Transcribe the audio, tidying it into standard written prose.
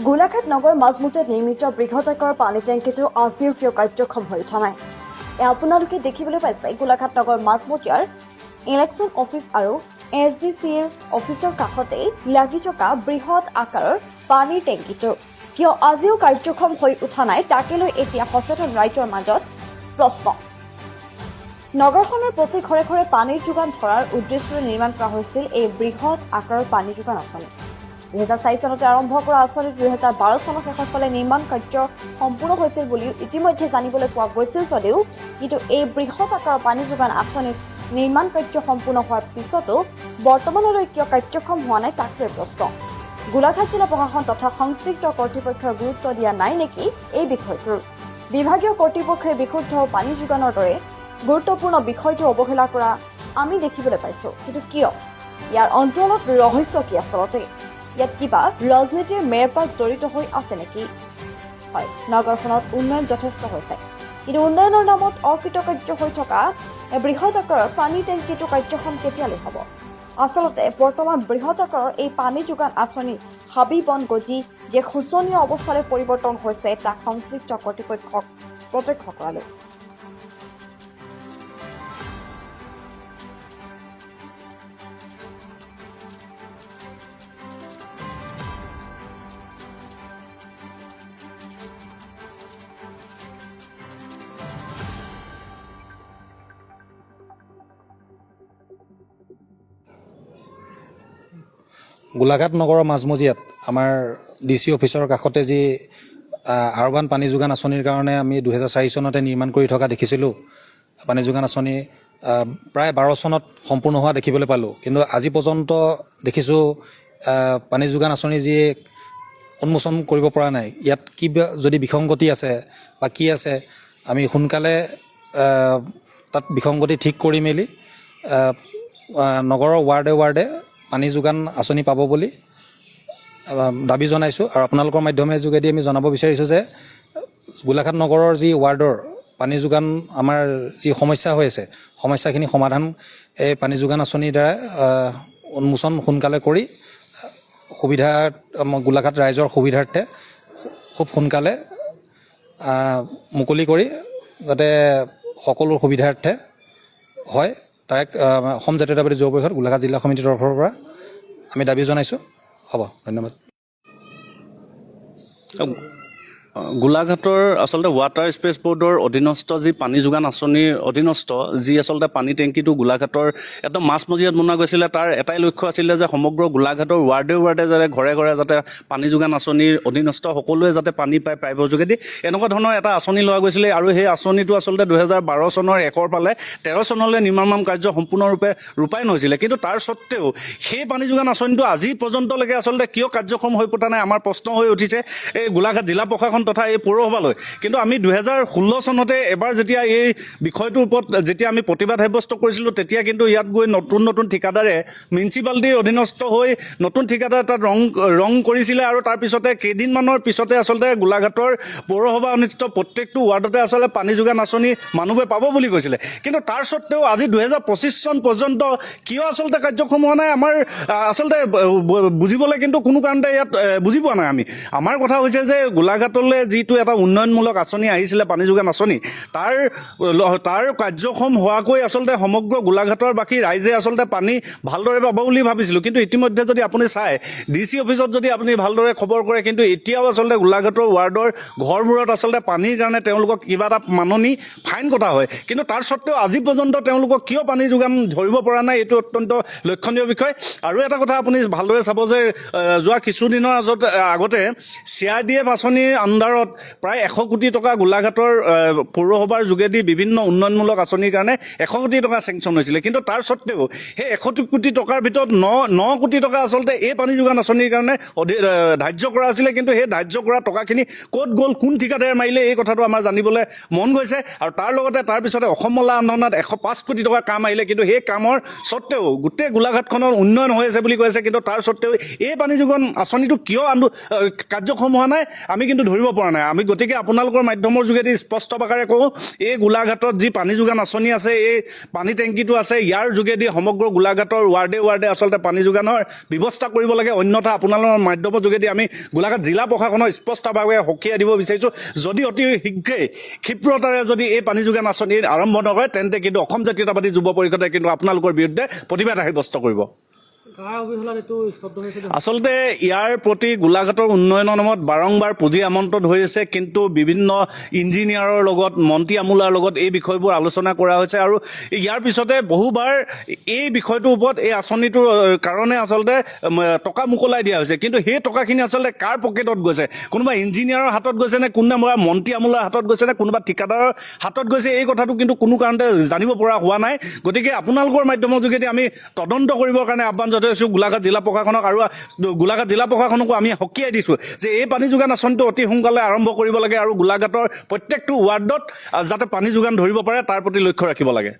গোলাঘাট নগৰ মাজমজিয়াত নিৰ্মিত বৃহদাকাৰ পানী টেংকিটো আজিও কিয় কাৰ্যক্ষম হৈ উঠা নাই আপোনালোকে দেখিবলৈ পাইছে গোলাঘাট নগৰ মাজমজিয়াৰ ইলেকশ্যন অফিচ আৰু SDCৰ অফিচৰ কাষতে লাগি থকা বৃহৎ আকাৰৰ পানীৰ টেংকিটো কিয় আজিও কাৰ্যক্ষম হৈ উঠা নাই তাকে লৈ এতিয়া সচেতন ৰাইজৰ মাজত প্ৰশ্ন নগৰখনৰ প্ৰতি ঘৰে ঘৰে পানীৰ যোগান ধৰাৰ উদ্দেশ্যৰে নিৰ্মাণ কৰা হৈছিল এই বৃহৎ আকাৰৰ পানী যোগান আঁচনি 2004 চনতে আৰম্ভ কৰা আঁচনি 2012 চনৰ শেষৰ ফালে নিৰ্মাণ কাৰ্য সম্পূৰ্ণ হৈছিল বুলি ইতিমধ্যে জানিবলৈ পোৱা গৈছিল যদিও কিন্তু এই বৃহৎ আকাৰৰ পানী যোগান আঁচনি নিৰ্মাণ কাৰ্য সম্পূৰ্ণ হোৱাৰ পিছতো বৰ্তমানলৈ কিয় কাৰ্যক্ষম হোৱা নাই তাকে প্ৰশ্ন গোলাঘাট জিলা প্ৰশাসন তথা সংশ্লিষ্ট কৰ্তৃপক্ষই গুৰুত্ব দিয়া নাই নেকি এই বিষয়টোৰ বিভাগীয় কৰ্তৃপক্ষই বিশুদ্ধ পানী যোগানৰ দৰে গুৰুত্বপূৰ্ণ বিষয়টো অৱহেলা কৰা আমি দেখিবলৈ পাইছো কিন্তু কিয় ইয়াৰ অন্তৰালত ৰহস্য কি আচলতে ইয়াত কিবা ৰাজনীতিৰ মেৰপাক জড়িত হৈ আছে নেকি হয় নগৰখনত উন্নয়ন যথেষ্ট হৈছে কিন্তু উন্নয়নৰ নামত অকৃতকাৰ্য হৈ থকা বৃহৎ আকাৰৰ পানী টেংকিটো কাৰ্যক্ষম কেতিয়ালৈ হ'ব আচলতে বৰ্তমান বৃহৎ আকাৰৰ এই পানী যোগান আঁচনি হাবি বন গজি যে শোচনীয় অৱস্থালৈ পৰিৱৰ্তন হৈছে তাক সংশ্লিষ্ট কৰ্তৃপক্ষক প্ৰত্যক্ষ কৰালে গোলাঘাট নগৰৰ মাজমজিয়াত আমাৰ DC অফিচৰ কাষতে যি আৰবান পানী যোগান আঁচনিৰ কাৰণে আমি 2004 চনতে নিৰ্মাণ কৰি থকা দেখিছিলোঁ পানী যোগান আঁচনি প্ৰায় 12 চনত সম্পূৰ্ণ হোৱা দেখিবলৈ পালোঁ কিন্তু আজি পৰ্যন্ত দেখিছোঁ পানী যোগান আঁচনি যি উন্মোচন কৰিব পৰা নাই ইয়াত কি যদি বিসংগতি আছে বা কি আছে আমি সোনকালে তাত বিসংগতি ঠিক কৰি মেলি নগৰৰ ৱাৰ্ডে পানী যোগান আঁচনি পাব বুলি দাবী জনাইছোঁ আৰু আপোনালোকৰ মাধ্যমেৰে যোগেদি আমি জনাব বিচাৰিছোঁ যে গোলাঘাট নগৰৰ যি ৱাৰ্ডৰ পানী যোগান আমাৰ যি সমস্যা হৈ আছে সমস্যাখিনি সমাধান এই পানী যোগান আঁচনিৰ দ্বাৰা উন্মোচন সোনকালে কৰি সুবিধা গোলাঘাট ৰাইজৰ সুবিধাৰ্থে খুব সোনকালে মুকলি কৰি যাতে সকলো সুবিধাৰ্থে হয় তাক অসম জাতীয়তাবাদী যুৱ পৰিষদ গোলাঘাট জিলা সমিতিৰ তৰফৰ পৰা আমি দাবী জনাইছোঁ হ'ব ধন্যবাদ গোলাঘাটৰ আচলতে ৱাটাৰ স্পেচ বৰ্ডৰ অধীনস্থ যি পানী যোগান আঁচনিৰ অধীনস্থ যি আচলতে পানী টেংকিটো গোলাঘাটৰ একদম মাজমজিয়াত বনোৱা গৈছিলে তাৰ এটাই লক্ষ্য আছিলে যে সমগ্ৰ গোলাঘাটৰ ৱাৰ্ডে যাতে ঘৰে ঘৰে যাতে পানী যোগান আঁচনিৰ অধীনস্থ সকলোৱে যাতে পানী পায় পাইপৰ যোগেদি এনেকুৱা ধৰণৰ এটা আঁচনি লোৱা গৈছিলে আৰু সেই আঁচনিটো আচলতে 2012 চনৰ একৰ পালে 13 চনলৈ নিৰ্মাণ কাৰ্য সম্পূৰ্ণৰূপে ৰূপায়ণ হৈছিলে কিন্তু তাৰ স্বত্তেও সেই পানী যোগান আঁচনিটো আজি পৰ্যন্তলৈকে আচলতে কিয় কাৰ্যক্ষম হৈ পতা নাই আমাৰ প্ৰশ্ন হৈ উঠিছে এই গোলাঘাট জিলা প্ৰশাসন তথা এই পৌৰসভালৈ কিন্তু আমি 2016 চনতে এবাৰ যেতিয়া এই বিষয়টোৰ ওপৰত যেতিয়া আমি প্ৰতিবাদ সাব্যস্ত কৰিছিলোঁ তেতিয়া কিন্তু ইয়াত গৈ নতুন ঠিকাদাৰে মিউনিচিপালিটিৰ অধীনস্থ হৈ নতুন ঠিকাদাৰ তাত ৰং কৰিছিলে আৰু তাৰপিছতে কেইদিনমানৰ পিছতে আচলতে গোলাঘাটৰ পৌৰসভা অনুষ্ঠিত প্ৰত্যেকটো ৱাৰ্ডতে আচলতে পানী যোগান আঁচনি মানুহবোৰে পাব বুলি কৈছিলে কিন্তু তাৰ স্বত্তেও আজি 2025 চন পৰ্যন্ত কিয় আচলতে কাৰ্যক্ষম হোৱা নাই আমাৰ আচলতে বুজিবলৈ কিন্তু কোনো কাৰণতে ইয়াত বুজি পোৱা নাই আমি আমাৰ কথা হৈছে যে গোলাঘাটলৈ যিটো এটা উন্নয়নমূলক আঁচনি আহিছিলে পানী যোগান আঁচনি তাৰ কাৰ্যক্ষম হোৱাকৈ আচলতে সমগ্ৰ গোলাঘাটৰ বাকী ৰাইজে আচলতে পানী ভালদৰে পাব বুলি ভাবিছিলোঁ কিন্তু ইতিমধ্যে যদি আপুনি চাই DC অফিচত যদি আপুনি ভালদৰে খবৰ কৰে কিন্তু এতিয়াও আচলতে গোলাঘাটৰ ৱাৰ্ডৰ ঘৰবোৰত আচলতে পানীৰ কাৰণে তেওঁলোকক কিবা এটা মাননি ফাইন কটা হয় কিন্তু তাৰ স্বত্তেও আজি পৰ্যন্ত তেওঁলোকক কিয় পানী যোগান ধৰিব পৰা নাই এইটো অত্যন্ত লক্ষণীয় বিষয় আৰু এটা কথা আপুনি ভালদৰে চাব যে যোৱা কিছুদিনৰ আগতে CRDF আঁচনিৰ আণ্ডাৰত প্ৰায় 100 কোটি টকা গোলাঘাটৰ পৌৰসভাৰ যোগেদি বিভিন্ন উন্নয়নমূলক আঁচনিৰ কাৰণে 100 কোটি টকা চেংচন হৈছিলে কিন্তু তাৰ স্বত্তেও সেই 100 কোটি টকাৰ ভিতৰত 9 কোটি টকা আচলতে এই পানী যোগান আঁচনিৰ কাৰণে ধাৰ্য কৰা আছিলে কিন্তু সেই ধাৰ্য কৰা টকাখিনি ক'ত গ'ল কোন ঠিকাদাৰে মাৰিলে এই কথাটো আমাৰ জানিবলৈ মন গৈছে আৰু তাৰ লগতে তাৰপিছতে অসম মালা আন্দোলনত 105 কোটি টকা কাম আহিলে কিন্তু সেই কামৰ স্বত্তেও গোটেই গোলাঘাটখনৰ উন্নয়ন হৈ আছে বুলি কৈছে কিন্তু তাৰ স্বত্তেও এই পানী যোগান আঁচনিটো কিয় কাৰ্যক্ষম হোৱা নাই আমি কিন্তু ধৰিব পৰা নাই। আমি গতিকে আপোনালোকৰ মাধ্যমৰ যোগেদি স্পষ্ট প্ৰকাৰে কওঁ, এই গোলাঘাটত যি পানী যোগান আঁচনি আছে, এই পানী টেংকিটো আছে, ইয়াৰ যোগেদি সমগ্ৰ গোলাঘাটৰ ৱাৰ্ডে ৱাৰ্ডে আচলতে পানী যোগানৰ ব্যৱস্থা কৰিব লাগে। অন্যথা আপোনালোকৰ মাধ্যমৰ যোগেদি আমি গোলাঘাট জিলা প্ৰশাসনক স্পষ্টভাৱে সকীয়াই দিব বিচাৰিছোঁ, যদি অতি শীঘ্ৰেই ক্ষিপ্ৰতাৰে যদি এই পানী যোগান আঁচনি আৰম্ভ নকৰে তেন্তে কিন্তু অসম জাতীয়তাবাদী যুৱ পৰিষদে কিন্তু আপোনালোকৰ বিৰুদ্ধে প্ৰতিবাদ সাব্যস্ত কৰিব। আচলতে ইয়াৰ প্ৰতি গোলাঘাটৰ উন্নয়নৰ নামত বাৰম্বাৰ পুঁজি আমন্ত্ৰণ হৈ আছে, কিন্তু বিভিন্ন ইঞ্জিনিয়াৰৰ লগত, মন্ত্ৰী আমোলাৰ লগত এই বিষয়বোৰ আলোচনা কৰা হৈছে আৰু ইয়াৰ পিছতে বহুবাৰ এই বিষয়টোৰ ওপৰত এই আঁচনিটোৰ কাৰণে আচলতে টকা মোকলাই দিয়া হৈছে। কিন্তু সেই টকাখিনি আচলতে কাৰ পকেটত গৈছে, কোনোবা ইঞ্জিনিয়াৰৰ হাতত গৈছে নে, কোনোবা মন্ত্ৰী আমোলাৰ হাতত গৈছে নে, কোনোবা ঠিকাদাৰৰ হাতত গৈছে, এই কথাটো কিন্তু কোনো কাৰণতে জানিব পৰা হোৱা নাই। গতিকে আপোনালোকৰ মাধ্যমৰ যোগেদি আমি তদন্ত কৰিবৰ কাৰণে আহ্বান জনাইছোঁ গোলাঘাট জিলা প্ৰশাসনক, আৰু গোলাঘাট জিলা প্ৰশাসনকো আমি সকীয়াই দিছোঁ যে এই পানী যোগান আঁচনিটো অতি সোনকালে আৰম্ভ কৰিব লাগে আৰু গোলাঘাটৰ প্ৰত্যেকটো ৱাৰ্ডত যাতে পানী যোগান ধৰিব পাৰে তাৰ প্ৰতি লক্ষ্য ৰাখিব লাগে।